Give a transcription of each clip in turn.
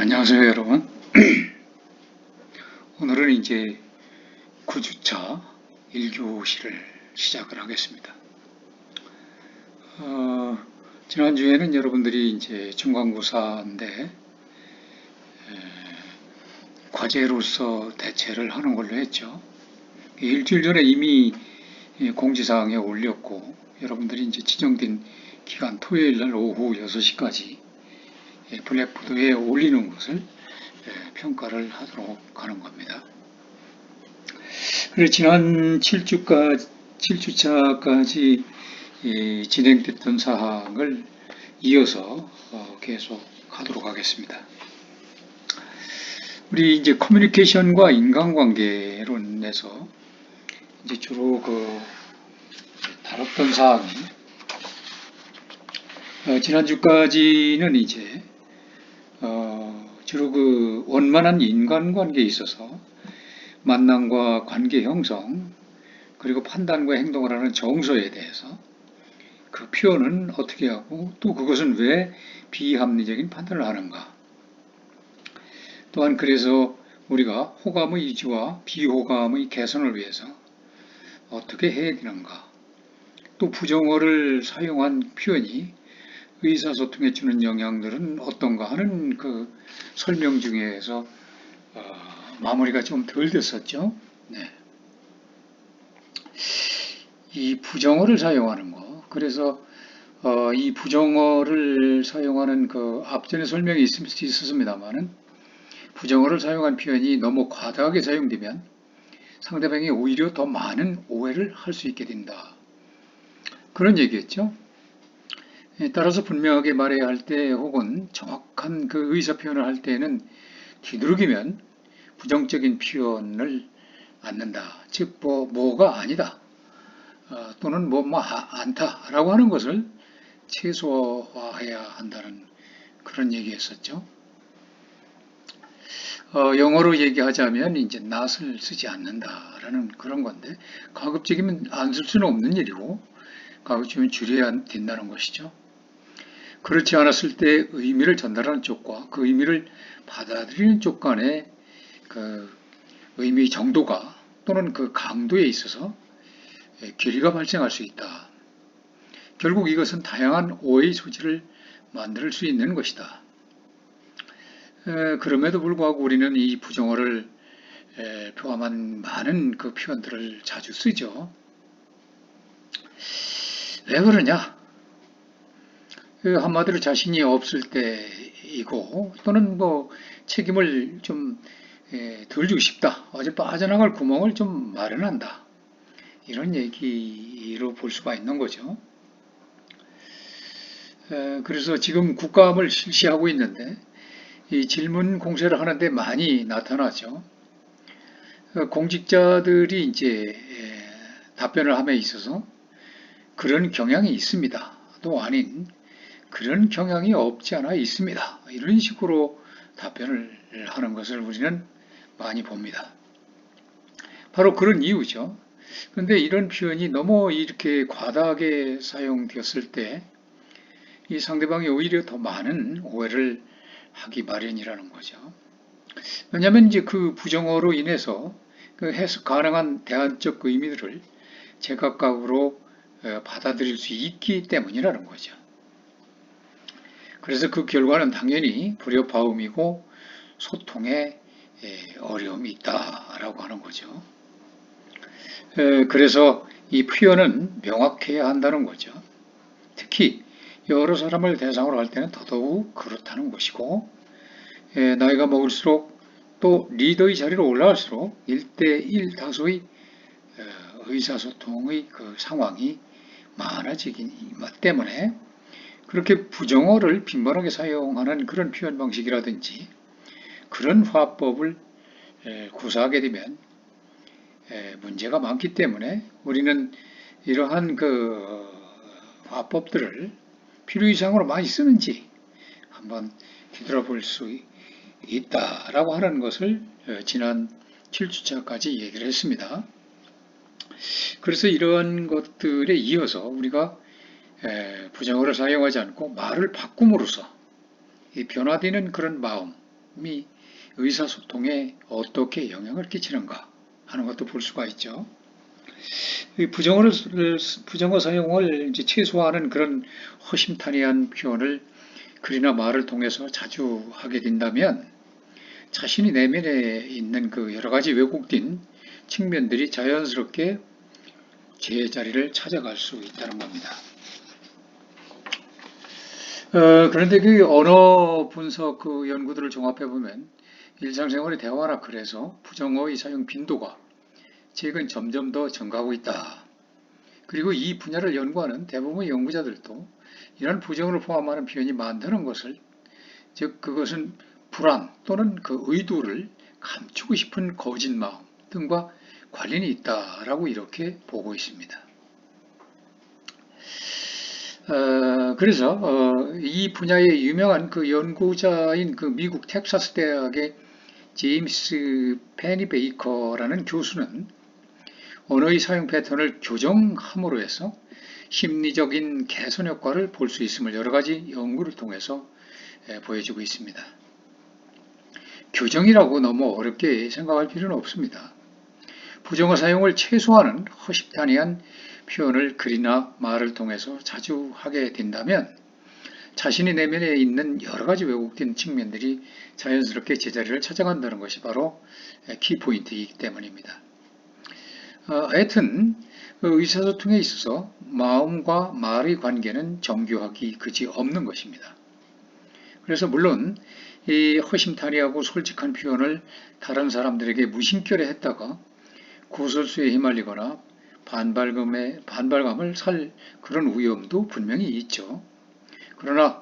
안녕하세요, 여러분. 오늘은 이제 9주차 1교시를 시작을 하겠습니다. 지난주에는 여러분들이 이제 중간고사인데 과제로서 대체를 하는 걸로 했죠. 일주일 전에 이미 공지사항에 올렸고, 여러분들이 이제 지정된 기간 토요일 날 오후 6시까지 블랙보드에 올리는 것을 평가를 하도록 하는 겁니다. 그래서 지난 7주차까지 진행됐던 사항을 이어서 계속 하도록 하겠습니다. 우리 이제 커뮤니케이션과 인간관계론에서 이제 주로 다뤘던 사항이 지난주까지는 이제 주로 원만한 인간관계에 있어서 만남과 관계 형성, 그리고 판단과 행동을 하는 정서에 대해서 그 표현은 어떻게 하고 또 그것은 왜 비합리적인 판단을 하는가. 또한 그래서 우리가 호감의 유지와 비호감의 개선을 위해서 어떻게 해야 되는가. 또 부정어를 사용한 표현이 의사소통에 주는 영향들은 어떤가 하는 그 설명 중에서 마무리가 좀 덜 됐었죠. 네. 이 부정어를 사용하는 거. 그래서 이 부정어를 사용하는 그 앞전에 설명이 있었습니다만은 부정어를 사용한 표현이 너무 과다하게 사용되면 상대방이 오히려 더 많은 오해를 할 수 있게 된다. 그런 얘기였죠. 따라서 분명하게 말해야 할 때 혹은 정확한 그 의사 표현을 할 때는 뒤두르기면 부정적인 표현을 않는다. 즉, 뭐가 아니다. 또는 않다라고 하는 것을 최소화해야 한다는 그런 얘기였었죠. 영어로 얘기하자면 이제 not을 쓰지 않는다라는 그런 건데 가급적이면 안 쓸 수는 없는 일이고 가급적이면 줄여야 된다는 것이죠. 그렇지 않았을 때 의미를 전달하는 쪽과 그 의미를 받아들이는 쪽 간의 그 의미 정도가 또는 그 강도에 있어서 괴리가 발생할 수 있다. 결국 이것은 다양한 오해의 소지를 만들 수 있는 것이다. 그럼에도 불구하고 우리는 이 부정어를 포함한 많은 그 표현들을 자주 쓰죠. 왜 그러냐? 한마디로 자신이 없을 때이고 또는 책임을 좀 덜 주고 싶다. 어제 빠져나갈 구멍을 좀 마련한다. 이런 얘기로 볼 수가 있는 거죠. 그래서 지금 국감을 실시하고 있는데 이 질문 공세를 하는데 많이 나타나죠. 공직자들이 이제 답변을 함에 있어서 그런 경향이 있습니다. 또 아닌 그런 경향이 없지 않아 있습니다. 이런 식으로 답변을 하는 것을 우리는 많이 봅니다. 바로 그런 이유죠. 그런데 이런 표현이 너무 이렇게 과다하게 사용되었을 때 이 상대방이 오히려 더 많은 오해를 하기 마련이라는 거죠. 왜냐하면 이제 그 부정어로 인해서 그 해석 가능한 대안적 의미들을 제각각으로 받아들일 수 있기 때문이라는 거죠. 그래서 그 결과는 당연히 불협화음이고 소통에 어려움이 있다라고 하는 거죠. 그래서 이 표현은 명확해야 한다는 거죠. 특히 여러 사람을 대상으로 할 때는 더더욱 그렇다는 것이고 나이가 먹을수록 또 리더의 자리로 올라갈수록 1대1 다소의 의사소통의 그 상황이 많아지기 때문에 그렇게 부정어를 빈번하게 사용하는 그런 표현 방식이라든지 그런 화법을 구사하게 되면 문제가 많기 때문에 우리는 이러한 그 화법들을 필요 이상으로 많이 쓰는지 한번 뒤돌아볼 수 있다라고 하는 것을 지난 7주차까지 얘기를 했습니다. 그래서 이런 것들에 이어서 우리가 부정어를 사용하지 않고 말을 바꿈으로써 이 변화되는 그런 마음, 의사소통에 어떻게 영향을 끼치는가 하는 것도 볼 수가 있죠. 이 부정어 사용을 이제 최소화하는 그런 허심탄회한 표현을 글이나 말을 통해서 자주 하게 된다면 자신이 내면에 있는 그 여러 가지 왜곡된 측면들이 자연스럽게 제자리를 찾아갈 수 있다는 겁니다. 그런데 그 언어 분석 그 연구들을 종합해 보면 일상생활의 대화나 글에서 부정어의 사용 빈도가 최근 점점 더 증가하고 있다. 그리고 이 분야를 연구하는 대부분의 연구자들도 이런 부정어를 포함하는 표현이 많다는 것을, 즉 그것은 불안 또는 그 의도를 감추고 싶은 거짓 마음 등과 관련이 있다라고 이렇게 보고 있습니다. 그래서 이 분야의 유명한 그 연구자인 그 미국 텍사스 대학의 제임스 페니베이커라는 교수는 언어의 사용 패턴을 교정함으로 해서 심리적인 개선 효과를 볼 수 있음을 여러 가지 연구를 통해서 보여주고 있습니다. 교정이라고 너무 어렵게 생각할 필요는 없습니다. 부정어 사용을 최소화하는 허심탄회한 표현을 글이나 말을 통해서 자주 하게 된다면 자신의 내면에 있는 여러 가지 왜곡된 측면들이 자연스럽게 제자리를 찾아간다는 것이 바로 키포인트이기 때문입니다. 하여튼 의사소통에 있어서 마음과 말의 관계는 정교하기 그지 없는 것입니다. 그래서 물론 이 허심탄회하고 솔직한 표현을 다른 사람들에게 무심결에 했다가 구설수에 휘말리거나 반발감을 살 그런 위험도 분명히 있죠. 그러나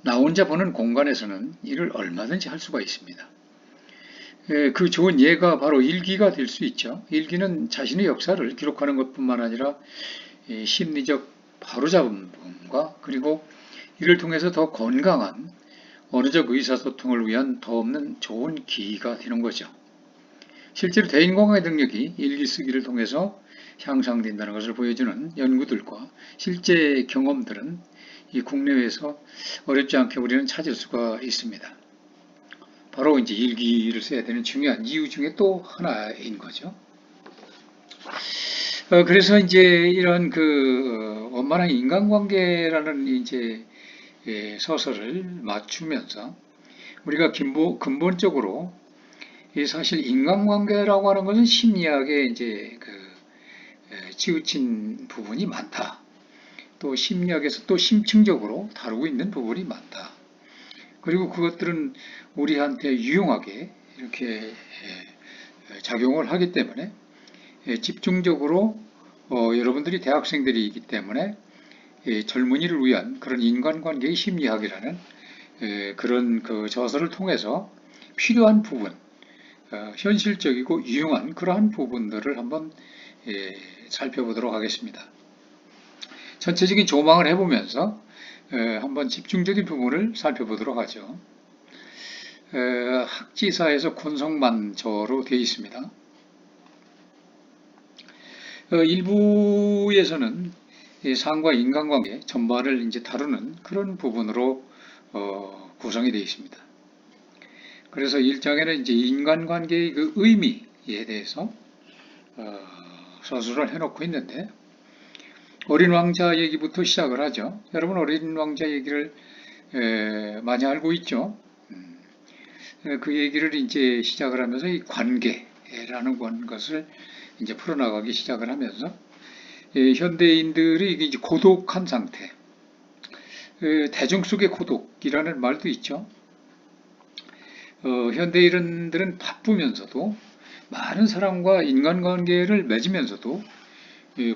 나 혼자 보는 공간에서는 이를 얼마든지 할 수가 있습니다. 그 좋은 예가 바로 일기가 될 수 있죠. 일기는 자신의 역사를 기록하는 것뿐만 아니라 심리적 바로잡음과 그리고 이를 통해서 더 건강한 언어적 의사소통을 위한 더 없는 좋은 기회가 되는 거죠. 실제로 대인공학의 능력이 일기 쓰기를 통해서 향상된다는 것을 보여주는 연구들과 실제 경험들은 이 국내외에서 어렵지 않게 우리는 찾을 수가 있습니다. 바로 이제 일기를 써야 되는 중요한 이유 중에 또 하나인 거죠. 그래서 이제 이런 그 원만한 인간관계라는 이제 서설을 맞추면서 우리가 근본적으로 사실 인간관계라고 하는 것은 심리학에 이제 치우친 부분이 많다. 또 심리학에서 또 심층적으로 다루고 있는 부분이 많다. 그리고 그것들은 우리한테 유용하게 이렇게 작용을 하기 때문에 집중적으로 여러분들이 대학생들이기 때문에 젊은이를 위한 그런 인간관계의 심리학이라는 그런 그 저서를 통해서 필요한 부분, 현실적이고 유용한 그러한 부분들을 한번 살펴보도록 하겠습니다. 전체적인 조망을 해보면서 한번 집중적인 부분을 살펴보도록 하죠. 학지사에서 곤성만저로 되어 있습니다. 일부에서는 상과 인간관계 전반을 이제 다루는 그런 부분으로 구성이 되어 있습니다. 그래서 1장에는 이제 인간관계의 그 의미에 대해서 서술을 해놓고 있는데 어린 왕자 얘기부터 시작을 하죠. 여러분 어린 왕자 얘기를 많이 알고 있죠. 그 얘기를 이제 시작을 하면서 이 관계라는 것을 이제 풀어나가기 시작을 하면서 현대인들이 이제 고독한 상태, 대중 속의 고독이라는 말도 있죠. 현대인들은 바쁘면서도 많은 사람과 인간관계를 맺으면서도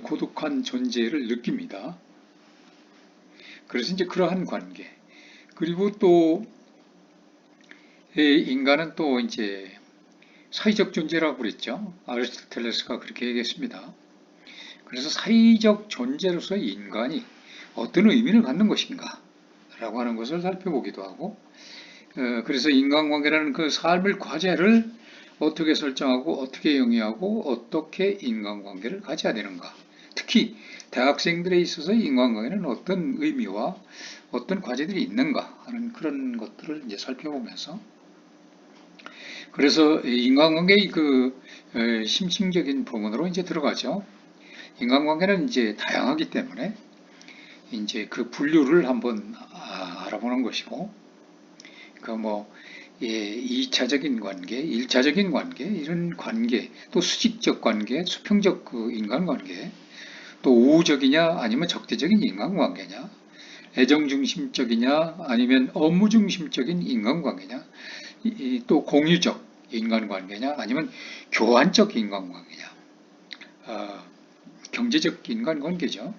고독한 존재를 느낍니다. 그래서 이제 그러한 관계, 그리고 또 인간은 또 이제 사회적 존재라고 그랬죠. 아리스토텔레스가 그렇게 얘기했습니다. 그래서 사회적 존재로서의 인간이 어떤 의미를 갖는 것인가 라고 하는 것을 살펴보기도 하고, 그래서 인간관계라는 그 삶의 과제를 어떻게 설정하고 어떻게 영위하고 어떻게 인간관계를 가져야 되는가, 특히 대학생들에 있어서 인간관계는 어떤 의미와 어떤 과제들이 있는가 하는 그런 것들을 이제 살펴보면서, 그래서 인간관계의 그 심층적인 부분으로 이제 들어가죠. 인간관계는 이제 다양하기 때문에 이제 그 분류를 한번 알아보는 것이고, 그 뭐, 2차적인 관계, 1차적인 관계, 이런 관계, 또 수직적 관계, 수평적 그 인간관계, 또 우호적이냐 아니면 적대적인 인간관계냐, 애정중심적이냐 아니면 업무중심적인 인간관계냐, 또 공유적 인간관계냐 아니면 교환적 인간관계냐, 어, 경제적 인간관계죠.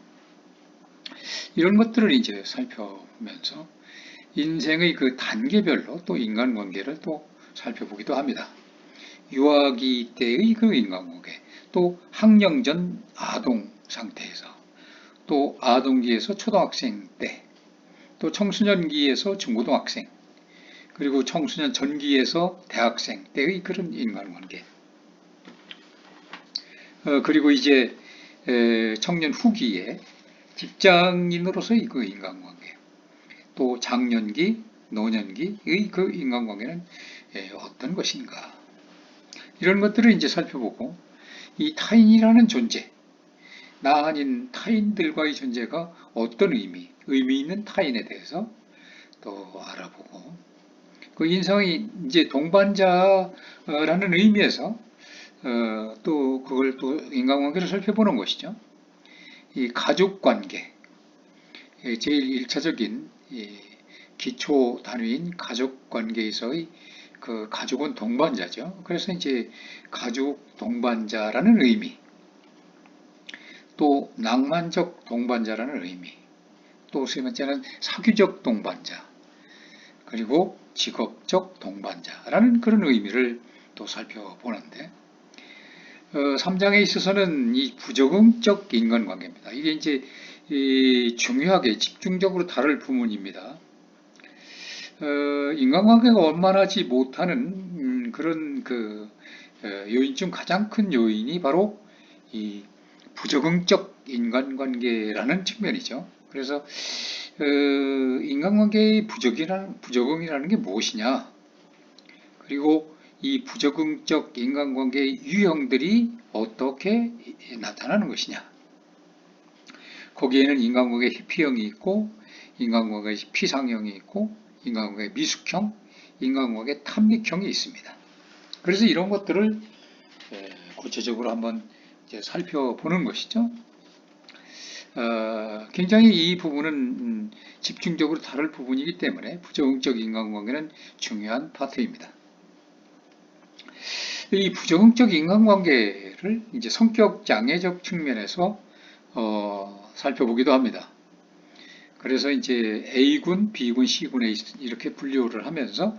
이런 것들을 이제 살펴보면서 인생의 그 단계별로 또 인간관계를 또 살펴보기도 합니다. 유아기 때의 그 인간관계, 또 학령 전 아동 상태에서, 또 아동기에서 초등학생 때, 또 청소년기에서 중고등학생, 그리고 청소년 전기에서 대학생 때의 그런 인간관계, 그리고 이제 청년 후기에 직장인으로서의 그 인간관계, 또 장년기, 노년기의 그 인간관계는 어떤 것인가, 이런 것들을 이제 살펴보고, 이 타인이라는 존재, 나 아닌 타인들과의 존재가 어떤 의미 있는 타인에 대해서 또 알아보고, 그 인성이 이제 동반자라는 의미에서 또 그걸 또 인간관계를 살펴보는 것이죠. 이 가족관계, 제일 1차적인 기초 단위인 가족관계에서의 그 가족은 동반자죠. 그래서 이제 가족 동반자라는 의미, 또 낭만적 동반자라는 의미, 또 세 번째는 사교적 동반자, 그리고 직업적 동반자라는 그런 의미를 또 살펴보는데, 3장에 있어서는 이 부적응적 인간관계입니다. 이게 이제 중요하게 집중적으로 다룰 부문입니다. 인간관계가 원만하지 못하는 그런 그 요인 중 가장 큰 요인이 바로 이 부적응적 인간관계라는 측면이죠. 그래서 인간관계의 부적응이라는 게 무엇이냐, 그리고 이 부적응적 인간관계의 유형들이 어떻게 나타나는 것이냐, 거기에는 인간관계 회피형이 있고, 인간관계 피상형이 있고, 인간관계 미숙형, 인간관계 탐닉형이 있습니다. 그래서 이런 것들을 구체적으로 한번 이제 살펴보는 것이죠. 굉장히 이 부분은 집중적으로 다룰 부분이기 때문에 부적응적 인간관계는 중요한 파트입니다. 이 부적응적 인간관계를 이제 성격 장애적 측면에서 살펴보기도 합니다. 그래서 이제 A군, B군, C군에 이렇게 분류를 하면서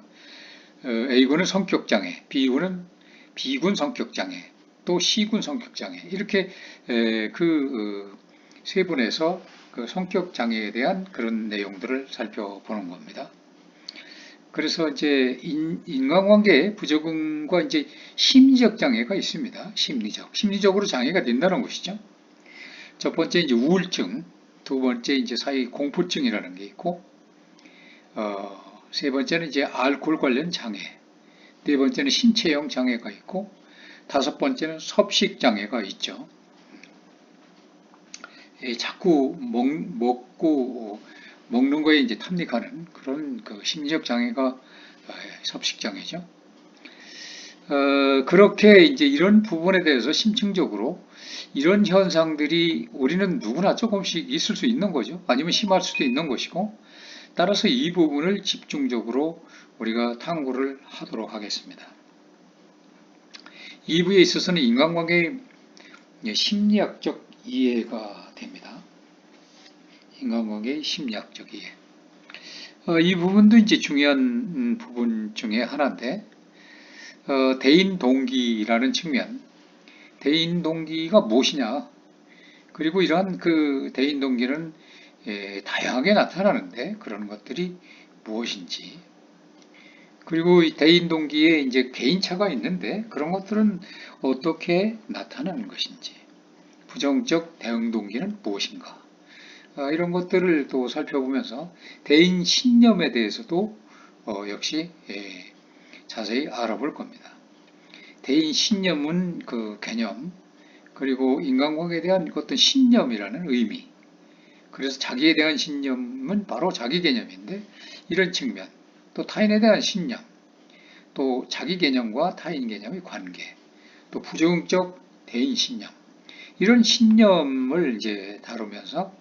A군은 성격장애, B군은 B군 성격장애, 또 C군 성격장애, 이렇게 그 세분에서 그 성격장애에 대한 그런 내용들을 살펴보는 겁니다. 그래서 이제 인간관계의 부적응과 이제 심리적 장애가 있습니다. 심리적으로 장애가 된다는 것이죠. 첫 번째 이제 우울증, 두 번째 이제 사회 공포증이라는 게 있고, 세 번째는 이제 알코올 관련 장애, 네 번째는 신체형 장애가 있고, 다섯 번째는 섭식 장애가 있죠. 자꾸 먹는 거에 이제 탐닉하는 그런 그 심리적 장애가 섭식 장애죠. 그렇게 이제 이런 부분에 대해서 심층적으로 이런 현상들이 우리는 누구나 조금씩 있을 수 있는 거죠. 아니면 심할 수도 있는 것이고, 따라서 이 부분을 집중적으로 우리가 탐구를 하도록 하겠습니다. 2부에 있어서는 인간관계의 심리학적 이해가 됩니다. 인간관계의 심리학적 이해. 이 부분도 이제 중요한 부분 중에 하나인데, 대인 동기라는 측면, 대인 동기가 무엇이냐, 그리고 이러한 그 대인 동기는 다양하게 나타나는데 그런 것들이 무엇인지, 그리고 이 대인 동기에 이제 개인차가 있는데 그런 것들은 어떻게 나타나는 것인지, 부정적 대응 동기는 무엇인가? 이런 것들을 또 살펴보면서 대인 신념에 대해서도 역시 자세히 알아볼 겁니다. 대인 신념은 그 개념, 그리고 인간관계에 대한 어떤 신념이라는 의미, 그래서 자기에 대한 신념은 바로 자기 개념인데 이런 측면, 또 타인에 대한 신념, 또 자기 개념과 타인 개념의 관계, 또 부정적 대인 신념, 이런 신념을 이제 다루면서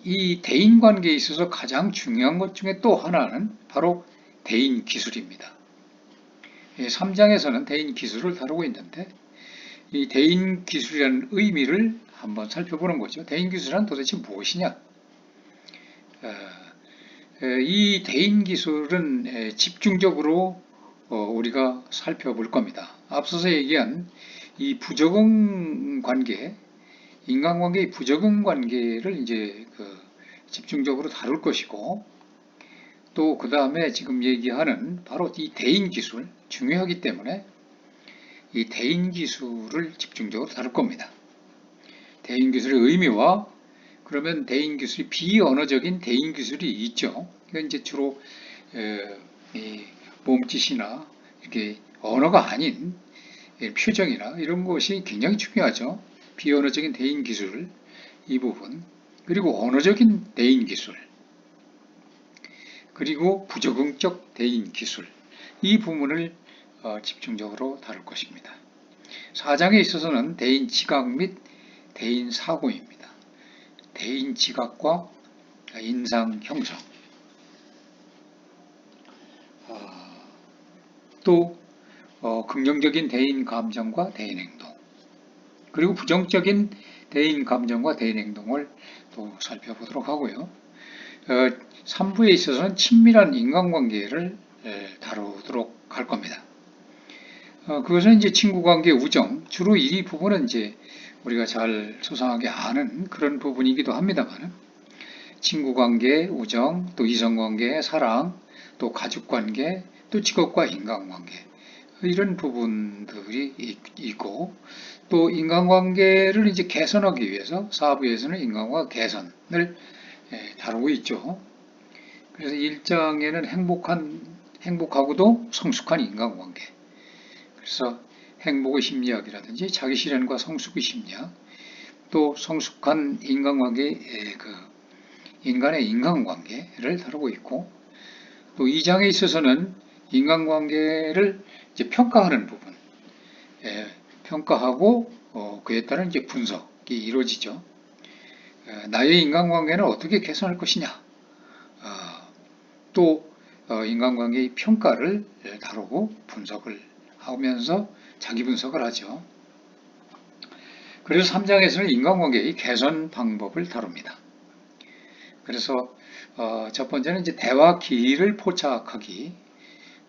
이 대인 관계에 있어서 가장 중요한 것 중에 또 하나는 바로 대인 기술입니다. 3장에서는 대인 기술을 다루고 있는데 이 대인 기술이라는 의미를 한번 살펴보는 거죠. 대인 기술은 도대체 무엇이냐? 이 대인 기술은 집중적으로 우리가 살펴볼 겁니다. 앞서서 얘기한 이 부적응 관계, 인간관계의 부적응 관계를 이제 집중적으로 다룰 것이고, 또 그 다음에 지금 얘기하는 바로 이 대인 기술, 중요하기 때문에 이 대인 기술을 집중적으로 다룰 겁니다. 대인 기술의 의미와 그러면 대인 기술이 비언어적인 대인 기술이 있죠. 이건 이제 주로 몸짓이나 이렇게 언어가 아닌 표정이나 이런 것이 굉장히 중요하죠. 비언어적인 대인 기술 이 부분, 그리고 언어적인 대인 기술, 그리고 부적응적 대인 기술 이 부분을 집중적으로 다룰 것입니다. 4장에 있어서는 대인 지각 및 대인 사고입니다. 대인 지각과 인상 형성, 또 긍정적인 대인 감정과 대인 행동, 그리고 부정적인 대인 감정과 대인 행동을 또 살펴보도록 하고요. 3부에 있어서는 친밀한 인간관계를 다루도록 할 겁니다. 그것은 이제 친구관계, 우정, 주로 이 부분은 이제 우리가 잘 소상하게 아는 그런 부분이기도 합니다만, 친구관계, 우정, 또 이성관계, 사랑, 또 가족관계, 또 직업과 인간관계, 이런 부분들이 있고, 또 인간관계를 이제 개선하기 위해서 4부에서는 인간관계 개선을 다루고 있죠. 그래서 1장에는 행복하고도 성숙한 인간관계, 그래서 행복의 심리학이라든지 자기 실현과 성숙의 심리학, 또 성숙한 인간관계, 인간의 인간관계를 다루고 있고, 또 2장에 있어서는 인간관계를 이제 평가하는 부분, 평가하고 그에 따른 이제 분석이 이루어지죠. 나의 인간관계는 어떻게 개선할 것이냐, 또 인간관계의 평가를 다루고 분석을 하면서 자기 분석을 하죠. 그래서 3장에서는 인간관계의 개선 방법을 다룹니다. 그래서 첫 번째는 이제 대화 기회를 포착하기,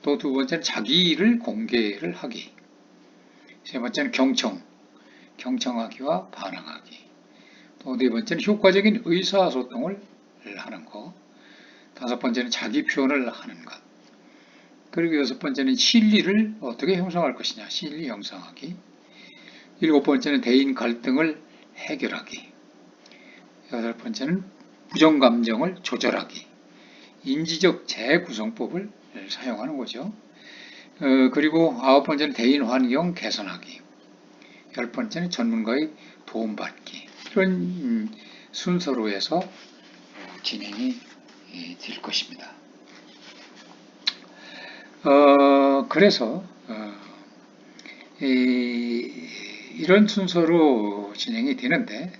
또 두 번째는 자기를 공개를 하기, 세 번째는 경청하기와 반항하기, 또 네 번째는 효과적인 의사소통을 하는 것, 다섯 번째는 자기 표현을 하는 것, 그리고 여섯 번째는 실리를 어떻게 형성할 것이냐, 실리 형성하기, 일곱 번째는 대인 갈등을 해결하기, 여덟 번째는 부정감정을 조절하기, 인지적 재구성법을 사용하는 거죠. 그리고 아홉 번째는 대인 환경 개선하기, 열 번째는 전문가의 도움받기, 이런 순서로 해서 진행이 될 것입니다. 그래서 이런 순서로 진행이 되는데,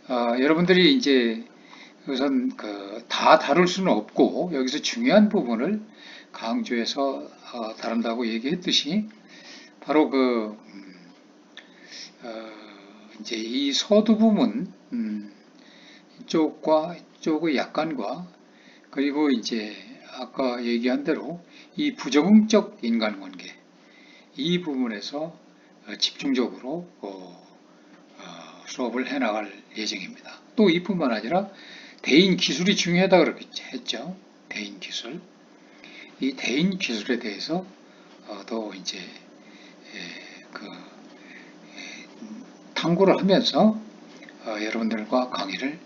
여러분들이 이제 우선 다 다룰 수는 없고 여기서 중요한 부분을 강조해서 다룬다고 얘기했듯이 바로 이제 이 서두 부분 쪽과 쪽의 약관과, 그리고 이제 아까 얘기한 대로 이 부적응적 인간관계 이 부분에서 집중적으로 수업을 해나갈 예정입니다. 또 이뿐만 아니라 대인 기술이 중요하다 그렇게 했죠. 대인 기술. 이 대인 기술에 대해서 더 이제 그 탐구를 하면서 여러분들과 강의를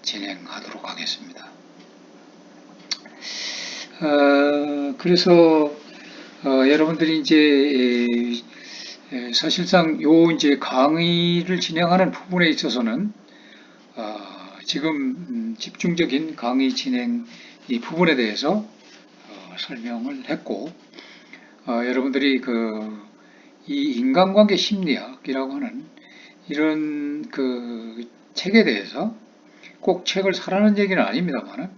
진행하도록 하겠습니다. 그래서 여러분들이 이제 사실상 요 이제 강의를 진행하는 부분에 있어서는 지금 집중적인 강의 진행 이 부분에 대해서 설명을 했고, 여러분들이 이 인간관계 심리학이라고 하는 이런 그 책에 대해서 꼭 책을 사라는 얘기는 아닙니다만은,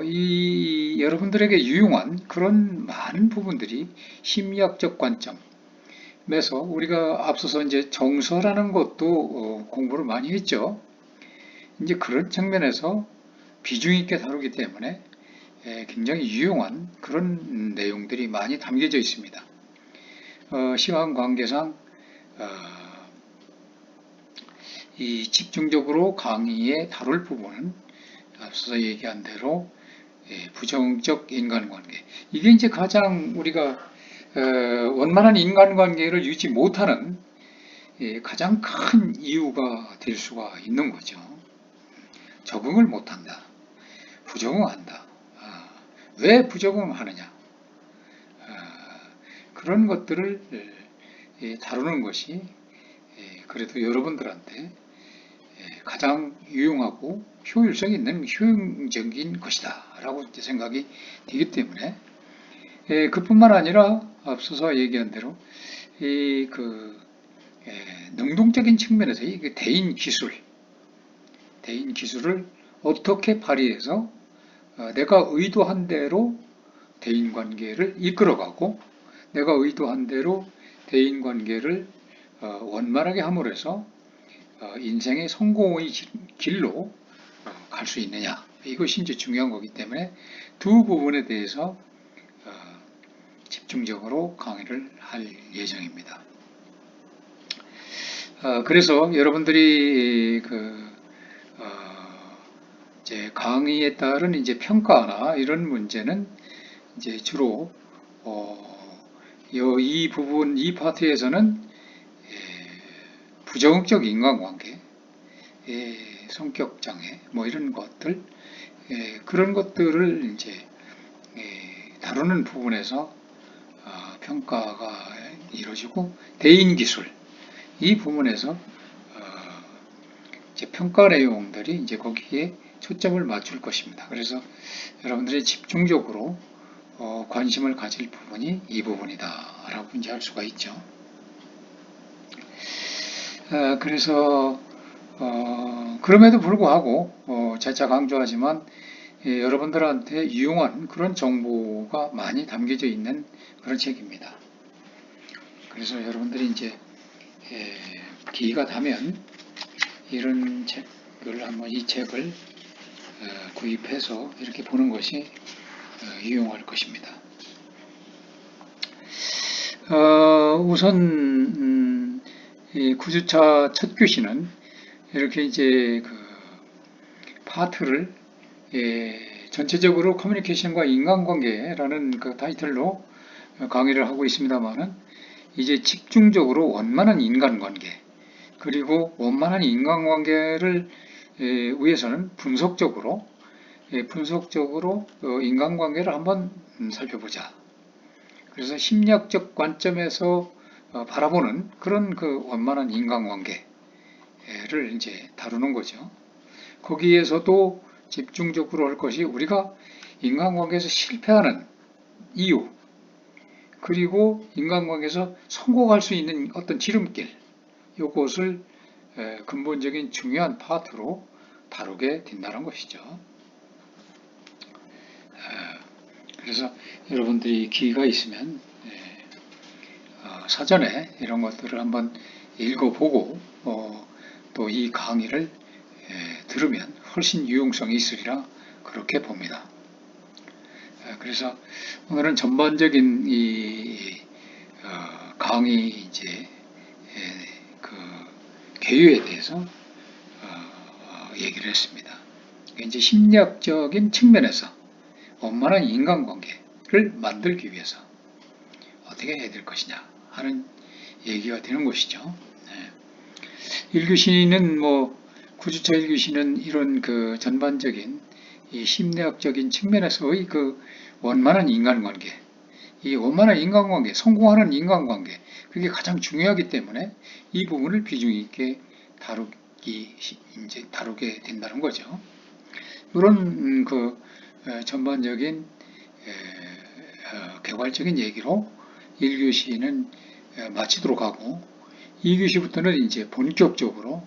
이 여러분들에게 유용한 그런 많은 부분들이 심리학적 관점에서 우리가 앞서서 이제 정서라는 것도 공부를 많이 했죠. 이제 그런 측면에서 비중 있게 다루기 때문에 굉장히 유용한 그런 내용들이 많이 담겨져 있습니다. 시간 관계상 이 집중적으로 강의에 다룰 부분은 앞서서 얘기한 대로 부정적 인간관계, 이게 이제 가장 우리가 원만한 인간관계를 유지 못하는 가장 큰 이유가 될 수가 있는 거죠. 적응을 못한다, 부적응한다. 왜 부적응하느냐, 그런 것들을 다루는 것이 그래도 여러분들한테 가장 유용하고 효율성 있는 효용적인 것이다 라고 생각이 되기 때문에, 그뿐만 아니라 앞서서 얘기한 대로 능동적인 측면에서 이 대인 기술을 어떻게 발휘해서 내가 의도한 대로 대인관계를 이끌어가고, 내가 의도한 대로 대인관계를 원만하게 함으로 해서 인생의 성공의 길로 갈 수 있느냐, 이것이 이제 중요한 거기 때문에 두 부분에 대해서 집중적으로 강의를 할 예정입니다. 그래서 여러분들이 이제 강의에 따른 이제 평가나 이런 문제는 이제 주로 이 부분, 이 파트에서는 부정적 인간관계, 성격 장애, 뭐 이런 것들, 그런 것들을 이제 다루는 부분에서 평가가 이루어지고, 대인 기술 이 부분에서 이제 평가 내용들이 이제 거기에 초점을 맞출 것입니다. 그래서 여러분들이 집중적으로 관심을 가질 부분이 이 부분이다라고 이제 할 수가 있죠. 그래서 그럼에도 불구하고 재차 강조하지만 여러분들한테 유용한 그런 정보가 많이 담겨져 있는 그런 책입니다. 그래서 여러분들이 이제 기회가 되면 이런 책을 한번 이 책을 구입해서 이렇게 보는 것이 유용할 것입니다. 우선 이 9주차 첫 교시는 이렇게 이제 파트를 전체적으로 커뮤니케이션과 인간관계라는 그 타이틀로 강의를 하고 있습니다만은, 이제 집중적으로 원만한 인간관계, 그리고 원만한 인간관계를 위해서는 분석적으로 인간관계를 한번 살펴보자. 그래서 심리학적 관점에서 바라보는 그런 원만한 인간관계를 이제 다루는 거죠. 거기에서도 집중적으로 할 것이 우리가 인간관계에서 실패하는 이유, 그리고 인간관계에서 성공할 수 있는 어떤 지름길, 이것을 근본적인 중요한 파트로 다루게 된다는 것이죠. 그래서 여러분들이 기회가 있으면 사전에 이런 것들을 한번 읽어보고 또 이 강의를 들으면 훨씬 유용성이 있으리라 그렇게 봅니다. 그래서 오늘은 전반적인 이 강의 이제 개요에 대해서 얘기를 했습니다. 이제 심리학적인 측면에서 원만한 인간관계를 만들기 위해서 어떻게 해야 될 것이냐 하는 얘기가 되는 것이죠. 1교시는 뭐 9주차 1교시는 이런 그 전반적인 이 심리학적인 측면에서의 그 원만한 인간관계, 이 원만한 인간관계, 성공하는 인간관계, 그게 가장 중요하기 때문에 이 부분을 비중 있게 다루게 된다는 거죠. 이런 그 전반적인 개괄적인 얘기로 1교시는 마치도록 하고 2교시부터는 이제 본격적으로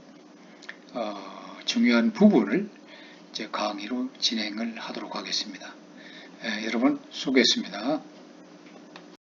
중요한 부분을 이제 강의로 진행을 하도록 하겠습니다. 여러분 수고했습니다.